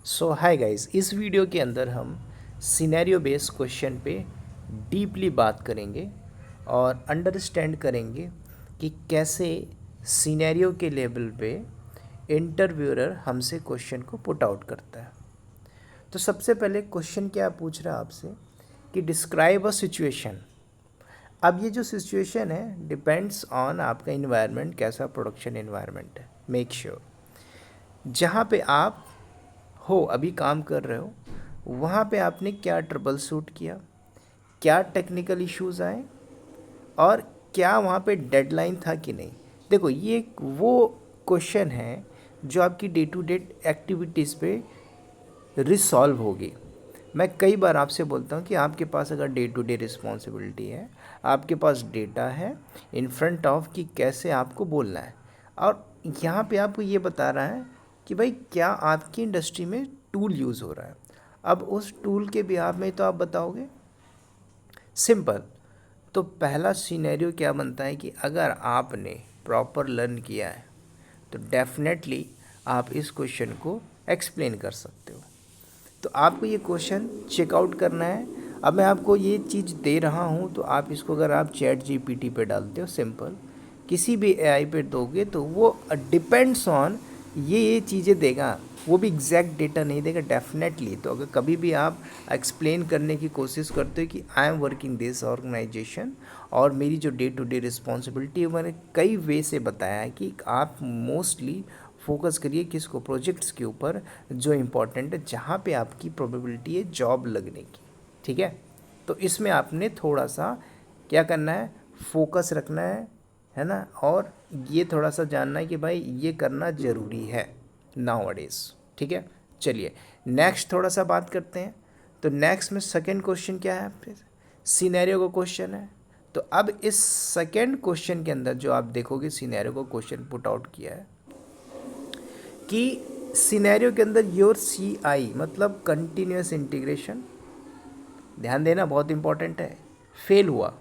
सो hi guys, इस video के अंदर हम सिनेरियो बेस्ड क्वेश्चन पे डीपली बात करेंगे और अंडरस्टैंड करेंगे कि कैसे सिनेरियो के लेवल पे इंटरव्यूअर हमसे क्वेश्चन को पुट आउट करता है। तो सबसे पहले क्वेश्चन क्या पूछ रहा है आपसे कि डिस्क्राइब अ सिचुएशन। अब ये जो सिचुएशन है डिपेंड्स ऑन आपका इन्वायरमेंट कैसा प्रोडक्शन इन्वायरमेंट है। मेक श्योर जहाँ पे आप हो अभी काम कर रहे हो वहाँ पे आपने क्या ट्रबल शूट किया, क्या टेक्निकल इश्यूज आए और क्या वहाँ पे डेडलाइन था कि नहीं। देखो ये एक वो क्वेश्चन है जो आपकी डे टू डे एक्टिविटीज़ पे रिसॉल्व होगी। मैं कई बार आपसे बोलता हूँ कि आपके पास अगर डे टू डे रिस्पॉन्सिबिलिटी है, आपके पास डेटा है इन फ्रंट ऑफ कि कैसे आपको बोलना है, और यहाँ पे आपको ये बता रहा है कि भाई क्या आपकी इंडस्ट्री में टूल यूज़ हो रहा है। अब उस टूल के बिहाफ में तो आप बताओगे सिंपल। तो पहला सिनेरियो क्या बनता है कि अगर आपने प्रॉपर लर्न किया है तो डेफिनेटली आप इस क्वेश्चन को एक्सप्लेन कर सकते हो। तो आपको ये क्वेश्चन चेकआउट करना है। अब मैं आपको ये चीज़ दे रहा हूँ तो आप इसको अगर आप चैट जीपीटी पे डालते हो, सिंपल किसी भी एआई पे दोगे तो वो डिपेंड्स ऑन ये चीज़ें देगा, वो भी एग्जैक्ट डेटा नहीं देगा डेफिनेटली। तो अगर कभी भी आप एक्सप्लेन करने की कोशिश करते हो कि I am working this organisation और मेरी जो डे टू डे रिस्पॉन्सिबिलिटी है, मैंने कई वे से बताया है कि आप मोस्टली फोकस करिए किसको, प्रोजेक्ट्स के ऊपर जो इम्पोर्टेंट है, जहाँ पे आपकी प्रोबेबिलिटी है जॉब लगने की। ठीक है, तो इसमें आपने थोड़ा सा क्या करना है, फोकस रखना है ना, और ये थोड़ा सा जानना है कि भाई ये करना ज़रूरी है नाउअडेज। ठीक है, चलिए नेक्स्ट थोड़ा सा बात करते हैं। तो नेक्स्ट में सेकंड क्वेश्चन क्या है, फिर सिनेरियो का क्वेश्चन है। तो अब इस सेकंड क्वेश्चन के अंदर जो आप देखोगे सिनेरियो को क्वेश्चन पुट आउट किया है कि सिनेरियो के अंदर योर सी आई मतलब कंटिन्यूस इंटीग्रेशन, ध्यान देना बहुत इंपॉर्टेंट है, फेल हुआ।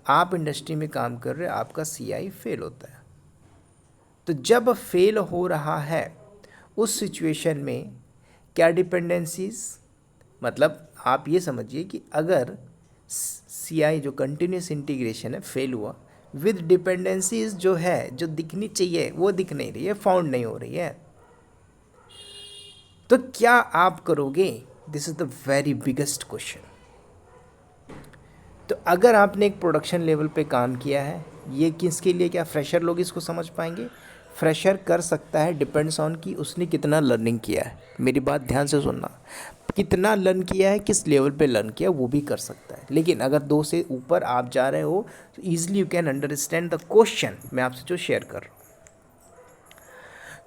आप इंडस्ट्री में काम कर रहे हो, आपका सी आई फेल होता है। तो जब फेल हो रहा है उस सिचुएशन में क्या डिपेंडेंसीज, मतलब आप ये समझिए कि अगर सी आई जो कंटिन्यूस इंटीग्रेशन है फेल हुआ, विद डिपेंडेंसीज जो है जो दिखनी चाहिए वो दिख नहीं रही है, फाउंड नहीं हो रही है, तो क्या आप करोगे। This is the very biggest question. तो अगर आपने एक प्रोडक्शन लेवल पे काम किया है, ये किसके लिए, क्या फ्रेशर लोग इसको समझ पाएंगे। फ्रेशर कर सकता है, डिपेंड्स ऑन कि उसने कितना लर्निंग किया है। मेरी बात ध्यान से सुनना, कितना लर्न किया है, किस लेवल पे लर्न किया, वो भी कर सकता है। लेकिन अगर 2 से ऊपर आप जा रहे हो तो easily you can understand the question मैं आपसे जो शेयर कर रहा हूँ।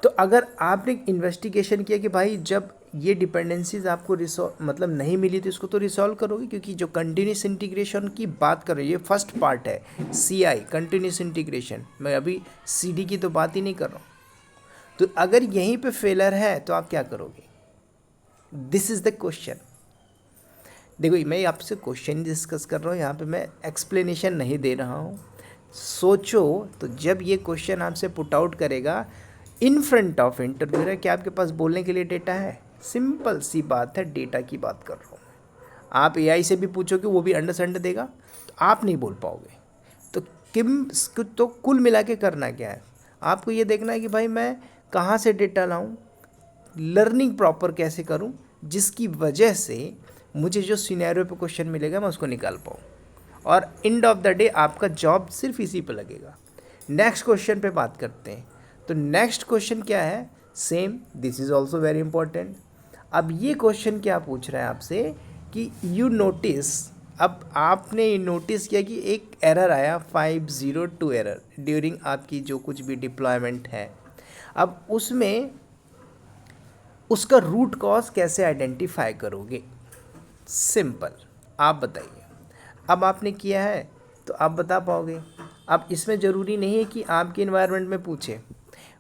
तो अगर आपने इन्वेस्टिगेशन किया कि भाई जब ये डिपेंडेंसीज आपको रिसॉल्व मतलब नहीं मिली तो इसको तो रिसॉल्व करोगे, क्योंकि जो कंटिन्यूस इंटीग्रेशन की बात कर रहे हो ये फर्स्ट पार्ट है सी आई कंटिन्यूस इंटीग्रेशन, मैं अभी सी डी की तो बात ही नहीं कर रहा हूँ। तो अगर यहीं पे फेलर है तो आप क्या करोगे, दिस इज़ द क्वेश्चन। देखो मैं आपसे क्वेश्चन डिस्कस कर रहा हूँ, यहाँ पे मैं एक्सप्लेनेशन नहीं दे रहा हूँ। सोचो तो जब ये क्वेश्चन आपसे पुट आउट करेगा इन फ्रंट ऑफ इंटरव्यूअर, क्या आपके पास बोलने के लिए डेटा है। सिंपल सी बात है, डेटा की बात कर रहा हूँ। आप एआई से भी पूछोगे वो भी अंडरस्टैंड देगा, तो आप नहीं बोल पाओगे। तो किम तो कुल मिला के करना क्या है, आपको ये देखना है कि भाई मैं कहाँ से डेटा लाऊं, लर्निंग प्रॉपर कैसे करूं, जिसकी वजह से मुझे जो सिनेरियो पे क्वेश्चन मिलेगा मैं उसको निकाल पाऊँ, और एंड ऑफ द डे आपका जॉब सिर्फ इसी पे लगेगा। नेक्स्ट क्वेश्चन पे बात करते हैं। तो नेक्स्ट क्वेश्चन क्या है, same, this is also very important. अब ये क्वेश्चन क्या पूछ रहा है आपसे कि यू नोटिस, अब आपने नोटिस किया कि एक एरर आया 502 एरर ड्यूरिंग आपकी जो कुछ भी डिप्लॉयमेंट है। अब उसमें उसका रूट कॉज कैसे आइडेंटिफाई करोगे, सिंपल आप बताइए। अब आपने किया है तो आप बता पाओगे। अब इसमें ज़रूरी नहीं है कि आपके इन्वायरमेंट में पूछे,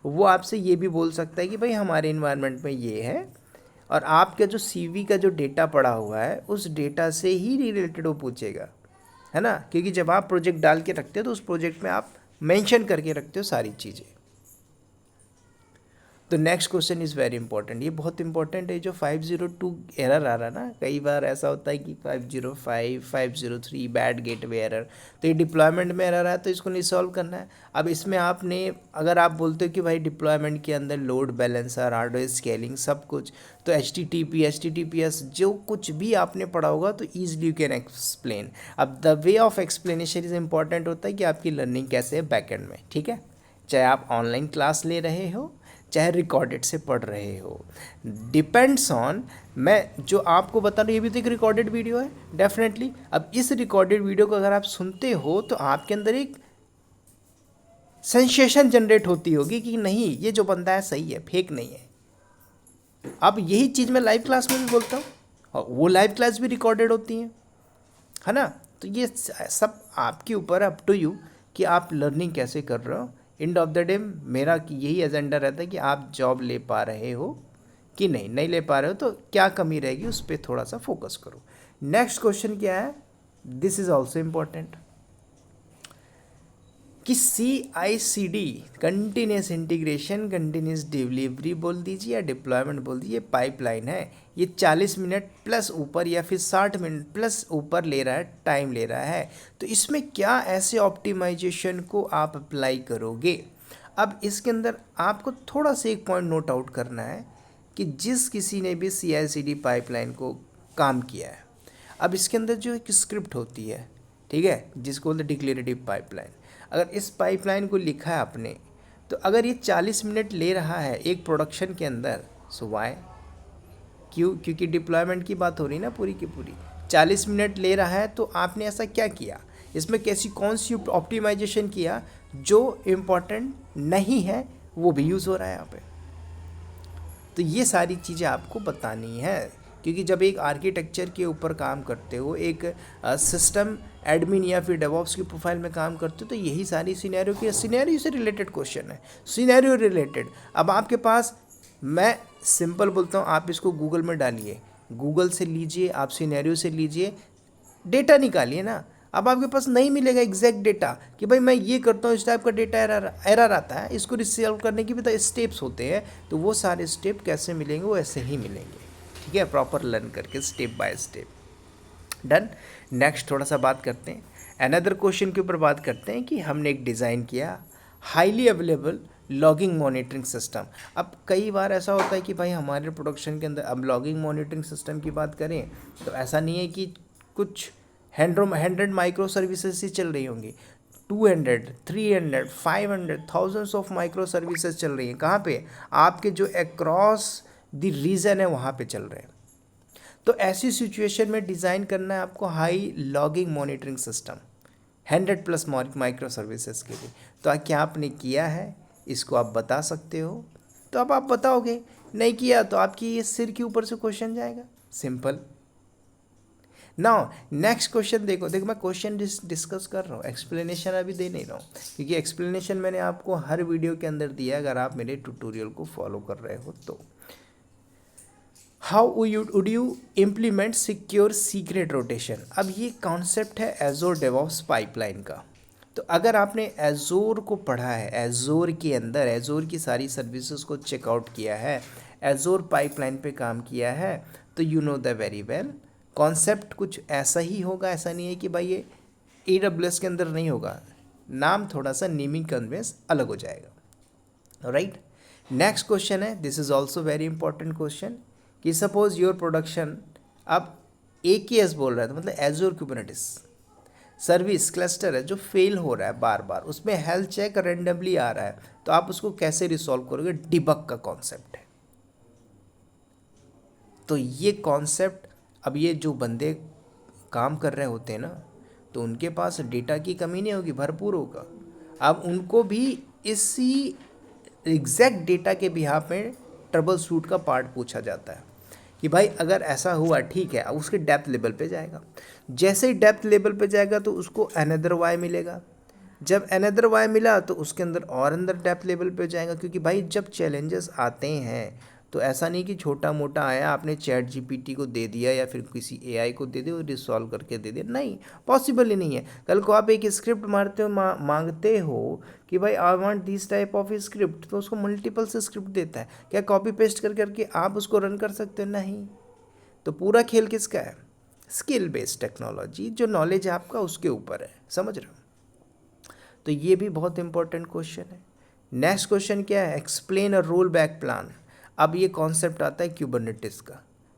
वो आपसे ये भी बोल सकता है कि भाई हमारे इन्वायरमेंट में ये है, और आपका जो सीवी का जो डेटा पड़ा हुआ है उस डेटा से ही रिलेटेड वो पूछेगा, है ना, क्योंकि जब आप प्रोजेक्ट डाल के रखते हो तो उस प्रोजेक्ट में आप मेंशन करके रखते हो सारी चीज़ें। तो next question is very important, ये बहुत इंपॉर्टेंट है। जो 502 एरर आ रहा है ना, कई बार ऐसा होता है कि 505, 503 बैड गेटवे एरर, तो ये डिप्लॉयमेंट में एरर है, तो इसको नहीं सॉल्व करना है। अब इसमें आपने, अगर आप बोलते हो कि भाई डिप्लॉयमेंट के अंदर लोड बैलेंसर, हार्डवेयर स्केलिंग सब कुछ, तो HTTPS जो कुछ भी आपने पढ़ा होगा तो ईजिली यू कैन एक्सप्लेन। अब the way of explanation is important होता है कि आपकी लर्निंग कैसे है बैकएंड में, ठीक है। चाहे आप ऑनलाइन क्लास ले रहे हो, चाहे रिकॉर्डेड से पढ़ रहे हो, डिपेंड्स ऑन, मैं जो आपको बता रहा हूँ ये भी तो एक रिकॉर्डेड वीडियो है डेफिनेटली। अब इस रिकॉर्डेड वीडियो को अगर आप सुनते हो तो आपके अंदर एक सेंसेशन जनरेट होती होगी कि नहीं ये जो बंदा है सही है, फेक नहीं है। अब यही चीज़ मैं लाइव क्लास में भी बोलता हूँ, और वो लाइव क्लास भी रिकॉर्डेड होती हैं, है ना। तो ये सब आपके ऊपर, अप टू यू कि आप लर्निंग कैसे कर रहे हो। एंड ऑफ द डे मेरा यही एजेंडा रहता है कि आप जॉब ले पा रहे हो कि नहीं ले पा रहे हो, तो क्या कमी रहेगी उस पर थोड़ा सा फोकस करो। नेक्स्ट क्वेश्चन क्या है, दिस इज ऑल्सो इम्पॉर्टेंट, कि CI/CD continuous integration, continuous delivery बोल दीजिए या डिप्लॉयमेंट बोल दीजिए, पाइपलाइन है, ये 40 मिनट प्लस ऊपर या फिर 60 मिनट प्लस ऊपर ले रहा है, टाइम ले रहा है। तो इसमें क्या ऐसे ऑप्टिमाइजेशन को आप अप्लाई करोगे। अब इसके अंदर आपको थोड़ा सा एक पॉइंट नोट आउट करना है कि जिस किसी ने भी CI/CD पाइपलाइन को काम किया है, अब इसके अंदर जो एक स्क्रिप्ट होती है, ठीक है, जिसको बोलते डिक्लेरेटिव पाइपलाइन, अगर इस पाइपलाइन को लिखा है आपने, तो अगर ये 40 मिनट ले रहा है एक प्रोडक्शन के अंदर, सो वाई, क्योंकि डिप्लॉयमेंट की बात हो रही है ना, पूरी की पूरी 40 मिनट ले रहा है, तो आपने ऐसा क्या किया, इसमें कैसी कौन सी ऑप्टिमाइजेशन किया जो इम्पोर्टेंट नहीं है, वो भी यूज़ हो रहा है यहाँ पे। तो ये सारी चीज़ें आपको बतानी है, क्योंकि जब एक आर्किटेक्चर के ऊपर काम करते हो, एक सिस्टम एडमिन या फिर डेवऑप्स की प्रोफाइल में काम करते हो, तो यही सारी सिनेरियो से रिलेटेड क्वेश्चन है, सिनेरियो रिलेटेड। अब आपके पास, मैं सिंपल बोलता हूँ, आप इसको गूगल में डालिए, गूगल से लीजिए, आप सिनेरियो से लीजिए, डेटा निकालिए ना। अब आपके पास नहीं मिलेगा एग्जैक्ट डेटा कि भाई मैं ये करता हूँ, इस टाइप का डेटा एरर आता है, इसको रिसॉल्व करने की भी तो स्टेप्स होते हैं, तो वो सारे स्टेप कैसे मिलेंगे, वो ऐसे ही मिलेंगे, ठीक है, प्रॉपर लर्न करके step by step. Done. Next थोड़ा सा बात करते हैं, अनदर क्वेश्चन के ऊपर बात करते हैं कि हमने एक डिज़ाइन किया highly available logging monitoring system. अब कई बार ऐसा होता है कि भाई हमारे प्रोडक्शन के अंदर, अब लॉगिंग मॉनिटरिंग सिस्टम की बात करें तो ऐसा नहीं है कि कुछ 100 माइक्रो सर्विसेज ही चल रही होंगी, 200, 300, 500, थाउजेंड्स ऑफ माइक्रो सर्विसेज चल रही हैं। कहाँ पे, आपके जो अक्रॉस द रीजन है वहाँ पे चल रहे हैं। तो ऐसी सिचुएशन में डिज़ाइन करना है आपको high logging monitoring system 100+ micro services के लिए। तो क्या आपने किया है, इसको आप बता सकते हो, तो अब आप बताओगे, नहीं किया तो आपकी ये सिर के ऊपर से क्वेश्चन जाएगा, सिंपल। नाउ नेक्स्ट क्वेश्चन देखो मैं क्वेश्चन डिस्कस कर रहा हूँ, एक्सप्लेनेशन अभी दे नहीं रहा हूँ, क्योंकि एक्सप्लेनेशन मैंने आपको हर वीडियो के अंदर दिया अगर आप मेरे ट्यूटोरियल को फॉलो कर रहे हो तो। How would you implement secure secret rotation. अब ये कॉन्सेप्ट है एजोर डेवऑप्स पाइपलाइन का। तो अगर आपने एजोर को पढ़ा है, एजोर के अंदर एजोर की सारी सर्विसेज को चेकआउट किया है, एजोर पाइपलाइन पे काम किया है, तो you know the very well concept कुछ ऐसा ही होगा। ऐसा नहीं है कि भाई ये AWS के अंदर नहीं होगा, नाम थोड़ा सा नेमिंग कन्वेंस अलग हो जाएगा, राइट। नेक्स्ट क्वेश्चन है, this is also very important question, कि सपोज योर प्रोडक्शन, अब AKS बोल रहा है, तो मतलब एजोर कुबरनेटिस सर्विस क्लस्टर है जो फेल हो रहा है बार बार, उसमें हेल्थ चेक रेंडमली आ रहा है, तो आप उसको कैसे रिसॉल्व करोगे, डिबग का कॉन्सेप्ट है। तो ये कॉन्सेप्ट, अब ये जो बंदे काम कर रहे होते हैं ना, तो उनके पास डेटा की कमी नहीं होगी, भरपूर होगा। अब उनको भी इसी एग्जैक्ट डेटा के बिहाफ में ट्रबल शूट का पार्ट पूछा जाता है कि भाई अगर ऐसा हुआ, ठीक है, अब उसके डेप्थ लेवल पे जाएगा, जैसे ही डेप्थ लेवल पे जाएगा तो उसको अनदर वाई मिलेगा, जब अनदर वाई मिला तो उसके अंदर और अंदर डेप्थ लेवल पे जाएगा, क्योंकि भाई जब चैलेंजेस आते हैं तो ऐसा नहीं कि छोटा मोटा आया आपने चैट जीपीटी को दे दिया या फिर किसी एआई को दे दिया और रिसॉल्व करके दे दिया, नहीं, पॉसिबल ही नहीं है। कल को आप एक स्क्रिप्ट मारते हो मांगते हो कि भाई I want this type of script, तो उसको मल्टीपल से स्क्रिप्ट देता है, क्या कॉपी पेस्ट कर करके आप उसको रन कर सकते हो? नहीं। तो पूरा खेल किसका है? स्किल बेस्ड टेक्नोलॉजी, जो नॉलेज है आपका उसके ऊपर है, समझ रहे हो? तो ये भी बहुत इंपॉर्टेंट क्वेश्चन है। नेक्स्ट क्वेश्चन क्या है? Explain a roll back plan. अब ये कॉन्सेप्ट आता है क्यूबरनेटिस का।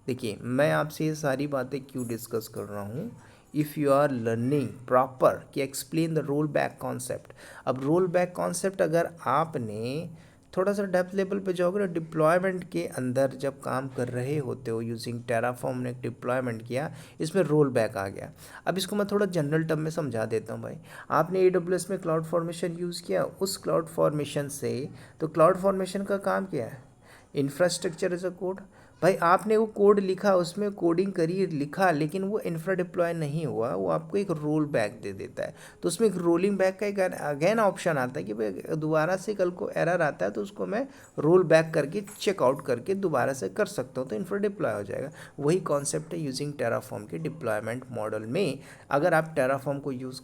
देखिए मैं आपसे ये सारी बातें क्यों डिस्कस कर रहा हूँ, if you are learning proper कि explain the roll back concept. अब रोल बैक कॉन्सेप्ट अगर आपने थोड़ा सा डेप्थ लेवल पे जाओगे ना, डिप्लॉयमेंट के अंदर जब काम कर रहे होते हो, यूजिंग टेराफॉर्म ने एक डिप्लॉयमेंट किया, इसमें रोल बैक आ गया। अब इसको मैं थोड़ा जनरल टर्म में समझा देता हूँ भाई। आपने AWS में क्लाउड फॉर्मेशन यूज़ किया, उस क्लाउड फॉर्मेशन से, तो क्लाउड फॉर्मेशन का काम क्या है? Infrastructure as a code. भाई आपने वो कोड लिखा, उसमें कोडिंग करी, लिखा, लेकिन वो इंफ्रा डिप्लॉय नहीं हुआ, वो आपको एक रोल बैक दे देता है। तो उसमें एक रोलिंग बैक का एक अगेन ऑप्शन आता है कि भाई दोबारा से कल को एरर आता है तो उसको मैं रोल बैक करके चेकआउट करके दोबारा से कर सकता हूँ, तो इंफ्रा डिप्लॉय हो जाएगा। वही कॉन्सेप्ट है यूजिंग टेराफॉर्म के डिप्लॉयमेंट मॉडल में। अगर आप टेराफॉर्म को यूज़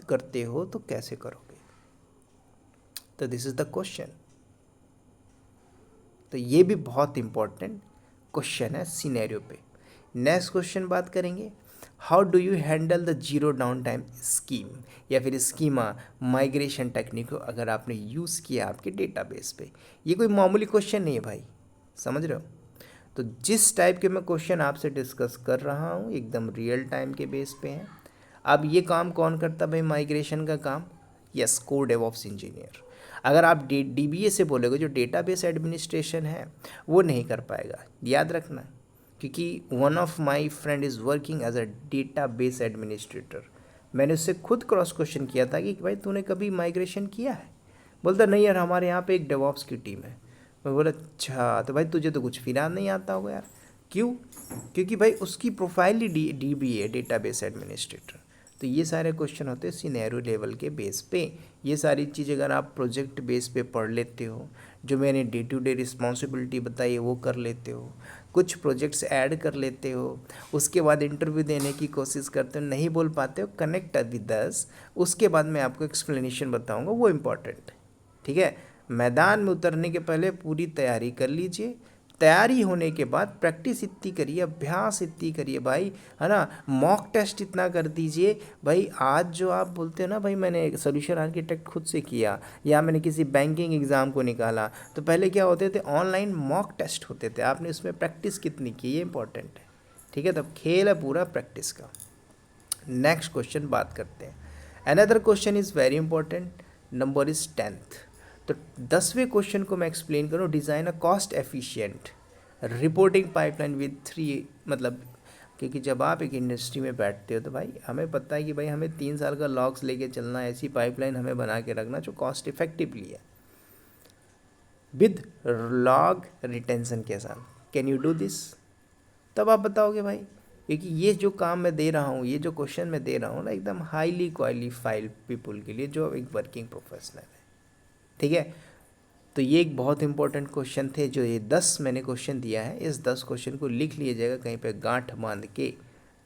करते हो तो कैसे करोगे? तो दिस इज़ द क्वेश्चन। तो ये भी बहुत इंपॉर्टेंट क्वेश्चन है सिनेरियो पे। नेक्स्ट क्वेश्चन बात करेंगे, how do you handle the zero down time scheme या फिर स्कीमा माइग्रेशन टेक्निक को अगर आपने यूज़ किया आपके डेटाबेस पे। ये कोई मामूली क्वेश्चन नहीं है भाई, समझ रहे हो? तो जिस टाइप के मैं क्वेश्चन आपसे डिस्कस कर रहा हूँ एकदम रियल टाइम के बेस पे हैं। अब ये काम कौन करता भाई? माइग्रेशन का काम, यस, कोर डेवऑप्स इंजीनियर। अगर आप DBA से बोलोगे, जो डेटाबेस एडमिनिस्ट्रेशन है, वो नहीं कर पाएगा, याद रखना। क्योंकि one of my friend is working as a database administrator. मैंने उससे खुद क्रॉस क्वेश्चन किया था कि भाई तूने कभी माइग्रेशन किया है? बोलता नहीं यार, हमारे यहाँ पे एक डेवऑप्स की टीम है। मैं बोला अच्छा, तो भाई तुझे तो कुछ फिलहाल नहीं आता होगा यार। क्यों? क्योंकि भाई उसकी प्रोफाइल ही DBA डेटाबेस एडमिनिस्ट्रेटर। तो ये सारे क्वेश्चन होते हैं सिनेरियो लेवल के बेस पे। ये सारी चीज़ अगर आप प्रोजेक्ट बेस पे पढ़ लेते हो, जो मैंने डे टू डे रिस्पॉन्सिबिलिटी बताई है वो कर लेते हो, कुछ प्रोजेक्ट्स ऐड कर लेते हो, उसके बाद इंटरव्यू देने की कोशिश करते हो, नहीं बोल पाते हो, कनेक्ट विद अस, उसके बाद मैं आपको एक्सप्लेनेशन बताऊंगा, वो इम्पॉर्टेंट। ठीक है, मैदान में उतरने के पहले पूरी तैयारी कर लीजिए। तैयारी होने के बाद प्रैक्टिस इतनी करिए, अभ्यास इतनी करिए भाई, है ना। मॉक टेस्ट इतना कर दीजिए भाई। आज जो आप बोलते हो ना भाई मैंने सोल्यूशन आर्किटेक्ट खुद से किया या मैंने किसी बैंकिंग एग्ज़ाम को निकाला, तो पहले क्या होते थे? ऑनलाइन मॉक टेस्ट होते थे। आपने उसमें प्रैक्टिस कितनी की, ये इंपॉर्टेंट है। ठीक है, तब खेल है पूरा प्रैक्टिस का। नेक्स्ट क्वेश्चन बात करते हैं। Another question is very important, number is 10th। तो 10वें क्वेश्चन को मैं एक्सप्लेन करूँ, design a cost efficient reporting pipeline with 3, मतलब क्योंकि जब आप एक इंडस्ट्री में बैठते हो तो भाई हमें पता है कि भाई हमें 3 साल का लॉग्स लेके चलना है, ऐसी पाइपलाइन हमें बना के रखना जो कॉस्ट इफेक्टिवली है विद लॉग रिटेंशन के साथ। Can you do this? तब आप बताओगे भाई, क्योंकि ये जो काम मैं दे रहा हूँ, ये जो क्वेश्चन मैं दे रहा हूँ ना, एकदम हाईली क्वालिफाइड पीपल के लिए जो एक वर्किंग प्रोफेशनल है। ठीक है, तो ये एक बहुत इंपॉर्टेंट क्वेश्चन थे जो ये 10 मैंने क्वेश्चन दिया है। इस 10 क्वेश्चन को लिख लीजिएगा कहीं पे गांठ बांध के।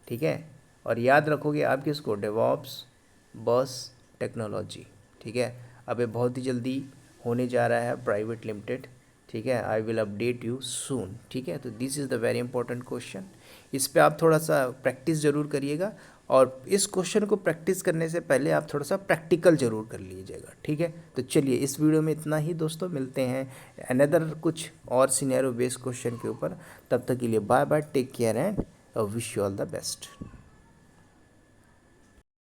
ठीक है, और याद रखोगे आप किसको? डेवऑप्स बस टेक्नोलॉजी। ठीक है, अब ये बहुत ही जल्दी होने जा रहा है प्राइवेट लिमिटेड। ठीक है, I will update you soon. ठीक है, तो this is the very important question. इस पे आप थोड़ा सा प्रैक्टिस ज़रूर करिएगा, और इस क्वेश्चन को प्रैक्टिस करने से पहले आप थोड़ा सा प्रैक्टिकल ज़रूर कर लीजिएगा। ठीक है, तो चलिए इस वीडियो में इतना ही दोस्तों, मिलते हैं अनदर कुछ और सिनेरियो बेस्ड क्वेश्चन के ऊपर। तब तक के लिए bye bye, take care and wish you all the best.